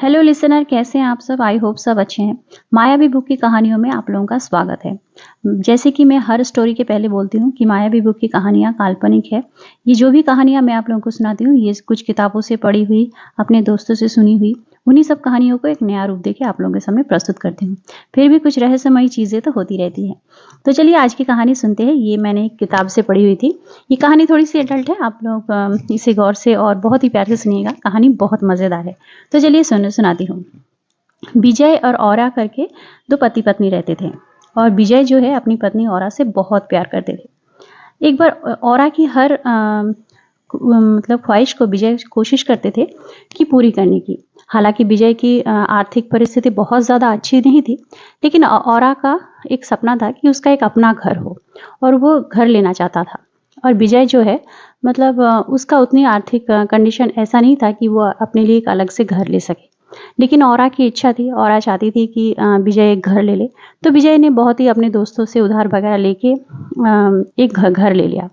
Hello listener, कैसे हैं आप सब? आई होप सब अच्छे हैं। मायावी बुक की कहानियों में आप लोगों का स्वागत है। जैसे कि मैं हर स्टोरी के पहले बोलती हूँ कि मायावी बुक की कहानियाँ काल्पनिक है। ये जो भी कहानियाँ मैं आप लोगों को सुनाती हूँ, ये कुछ किताबों से पढ़ी हुई, अपने दोस्तों से सुनी हुई, उन्हीं सब कहानियों को एक नया रूप देके आप लोगों के सामने प्रस्तुत करती हूँ। फिर भी कुछ रहस्यमयी चीज़ें तो होती रहती हैं। तो चलिए आज की कहानी सुनते हैं। ये मैंने एक किताब से पढ़ी हुई थी। ये कहानी थोड़ी सी एडल्ट है, आप लोग इसे गौर से और बहुत ही प्यार से सुनिएगा। कहानी बहुत मज़ेदार है। तो चलिए सुनाती हूँ। विजय और औरा करके दो पति पत्नी रहते थे और विजय जो है अपनी पत्नी औरा से बहुत प्यार करते थे। एक बार औरा की हर मतलब ख्वाहिश को विजय कोशिश करते थे कि पूरी करने की। हालांकि विजय की आर्थिक परिस्थिति बहुत ज़्यादा अच्छी नहीं थी, लेकिन औरा का एक सपना था कि उसका एक अपना घर हो और वो घर लेना चाहता था। और विजय जो है मतलब उसका उतनी आर्थिक कंडीशन ऐसा नहीं था कि वो अपने लिए एक अलग से घर ले सके। लेकिन औरा की इच्छा थी, औरा चाहती थी कि विजय एक घर ले ले। तो विजय ने बहुत ही अपने दोस्तों से उधार वगैरह लेके एक घर ले लिया।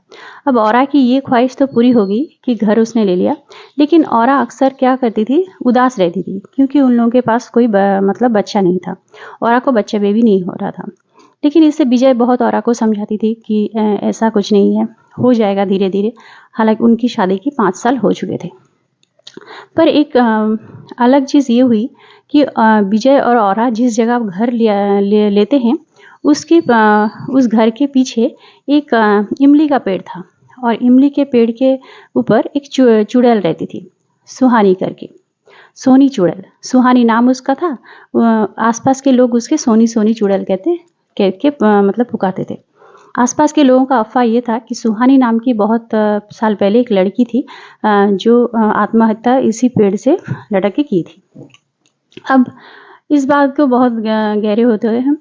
अब औरा की ये ख्वाहिश तो पूरी हो गई कि घर उसने ले लिया, लेकिन औरा अक्सर क्या करती थी, उदास रहती थी क्योंकि उन लोगों के पास कोई मतलब बच्चा नहीं था। औरा को बच्चा बेबी नहीं हो रहा था। लेकिन इससे विजय बहुत औरा को समझाती थी कि ऐसा कुछ नहीं है, हो जाएगा धीरे धीरे। हालांकि उनकी शादी की 5 साल हो चुके थे। पर एक अलग चीज़ ये हुई कि विजय और औरा जिस जगह घर लेते हैं उसके उस घर के पीछे एक इमली का पेड़ था और इमली के पेड़ के ऊपर एक चुड़ैल रहती थी, सुहानी करके। सोनी चुड़ैल, सुहानी नाम उसका था। आसपास के लोग उसके सोनी सोनी चुड़ैल मतलब पुकारते थे। आसपास के लोगों का अफवाह ये था कि सुहानी नाम की बहुत साल पहले एक लड़की थी जो आत्महत्या इसी पेड़ से लटक के की थी। अब इस बात को बहुत गहरे होते हुए हम,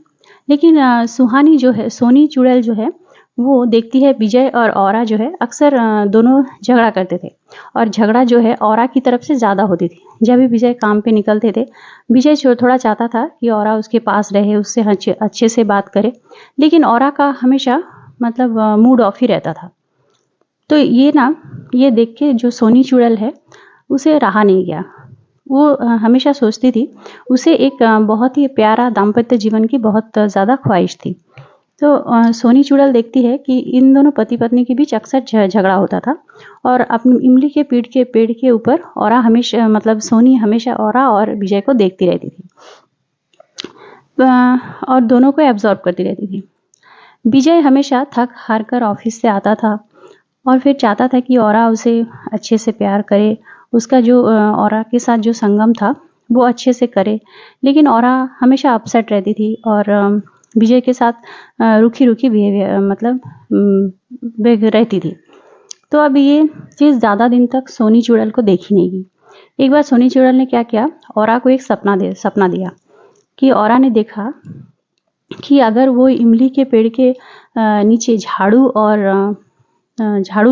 लेकिन सुहानी जो है, सोनी चुड़ैल जो है, वो देखती है विजय और औरा जो है अक्सर दोनों झगड़ा करते थे और झगड़ा जो है औरा की तरफ से ज़्यादा होती थी। जब भी विजय काम पे निकलते थे, विजय थोड़ा चाहता था कि औरा उसके पास रहे, उससे अच्छे से बात करे, लेकिन औरा का हमेशा मतलब मूड ऑफ ही रहता था। तो ये देख के जो सोनी चुड़ैल है उसे रहा नहीं गया। वो हमेशा सोचती थी, उसे एक बहुत ही प्यारा दाम्पत्य जीवन की बहुत ज़्यादा ख्वाहिश थी। तो सोनी चुड़ैल देखती है कि इन दोनों पति पत्नी के बीच अक्सर झगड़ा होता था और अपनी इमली के पेड़ के ऊपर औरा हमेशा मतलब सोनी हमेशा औरा और विजय को देखती रहती थी और दोनों को एब्जॉर्ब करती रहती थी। विजय हमेशा थक हार कर ऑफिस से आता था और फिर चाहता था कि औरा उसे अच्छे से प्यार करे, उसका जो औरा के साथ जो संगम था वो अच्छे से करे। लेकिन औरा हमेशा अपसेट रहती थी और विजय के साथ रूखी रूखी बिहेवियर मतलब रहती थी। तो अब ये चीज़ ज़्यादा दिन तक सोनी चुड़ैल को देखी नहीं गई। एक बार सोनी चुड़ैल ने क्या किया, औरा को एक सपना दिया कि औरा ने देखा कि अगर वो इमली के पेड़ के नीचे झाड़ू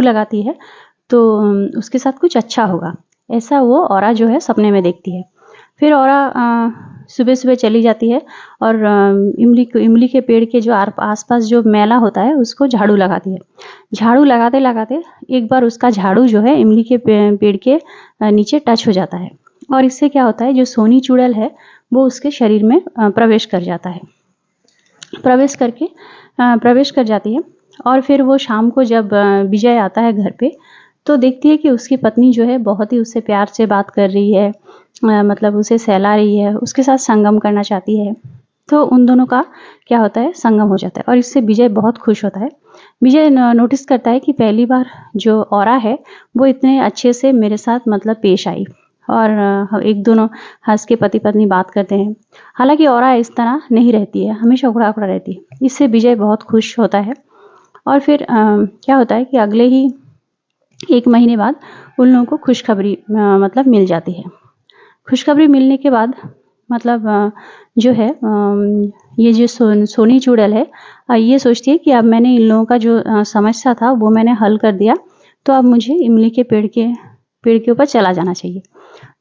लगाती है तो उसके साथ कुछ अच्छा होगा। ऐसा वो औरा जो है सपने में देखती है। फिर औरा सुबह सुबह चली जाती है और इमली के पेड़ के जो आसपास जो मैला होता है उसको झाड़ू लगाती है। झाड़ू लगाते लगाते एक बार उसका झाड़ू जो है इमली के पेड़ के नीचे टच हो जाता है और इससे क्या होता है, जो सोनी चुड़ैल है वो उसके शरीर में प्रवेश कर जाता है। प्रवेश कर जाती है और फिर वो शाम को जब विजय आता है घर पे तो देखती है कि उसकी पत्नी जो है बहुत ही उससे प्यार से बात कर रही है, मतलब उसे सहला रही है, उसके साथ संगम करना चाहती है। तो उन दोनों का क्या होता है, संगम हो जाता है और इससे विजय बहुत खुश होता है। विजय नोटिस करता है कि पहली बार जो औरा है वो इतने अच्छे से मेरे साथ मतलब पेश आई और एक दोनों हंस के पति पत्नी बात करते हैं। हालांकि औरा इस तरह नहीं रहती है, हमेशा उखड़ा उखड़ा रहती है। इससे विजय बहुत खुश होता है और फिर क्या होता है कि अगले ही 1 महीने बाद उन लोगों को खुशखबरी मतलब मिल जाती है। खुशखबरी मिलने के बाद मतलब जो है ये जो सोनी चुड़ैल है ये सोचती है कि अब मैंने इन लोगों का जो समस्या था वो मैंने हल कर दिया, तो अब मुझे इमली के पेड़ के ऊपर चला जाना चाहिए।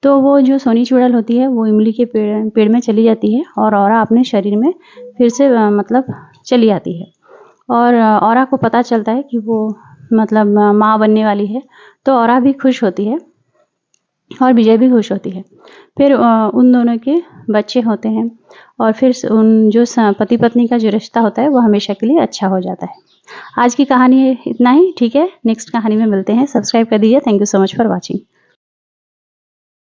तो वो जो सोनी चुड़ैल होती है वो इमली के पेड़ में चली जाती है और औरा अपने शरीर में फिर से मतलब चली आती है और औरा को पता चलता है कि वो मतलब माँ बनने वाली है। तो औरा भी खुश होती है और विजय भी खुश होती है। फिर उन दोनों के बच्चे होते हैं और फिर उन जो पति पत्नी का जो रिश्ता होता है वो हमेशा के लिए अच्छा हो जाता है। आज की कहानी इतना ही, ठीक है। नेक्स्ट कहानी में मिलते हैं। सब्सक्राइब कर दीजिए। Thank you so much for watching.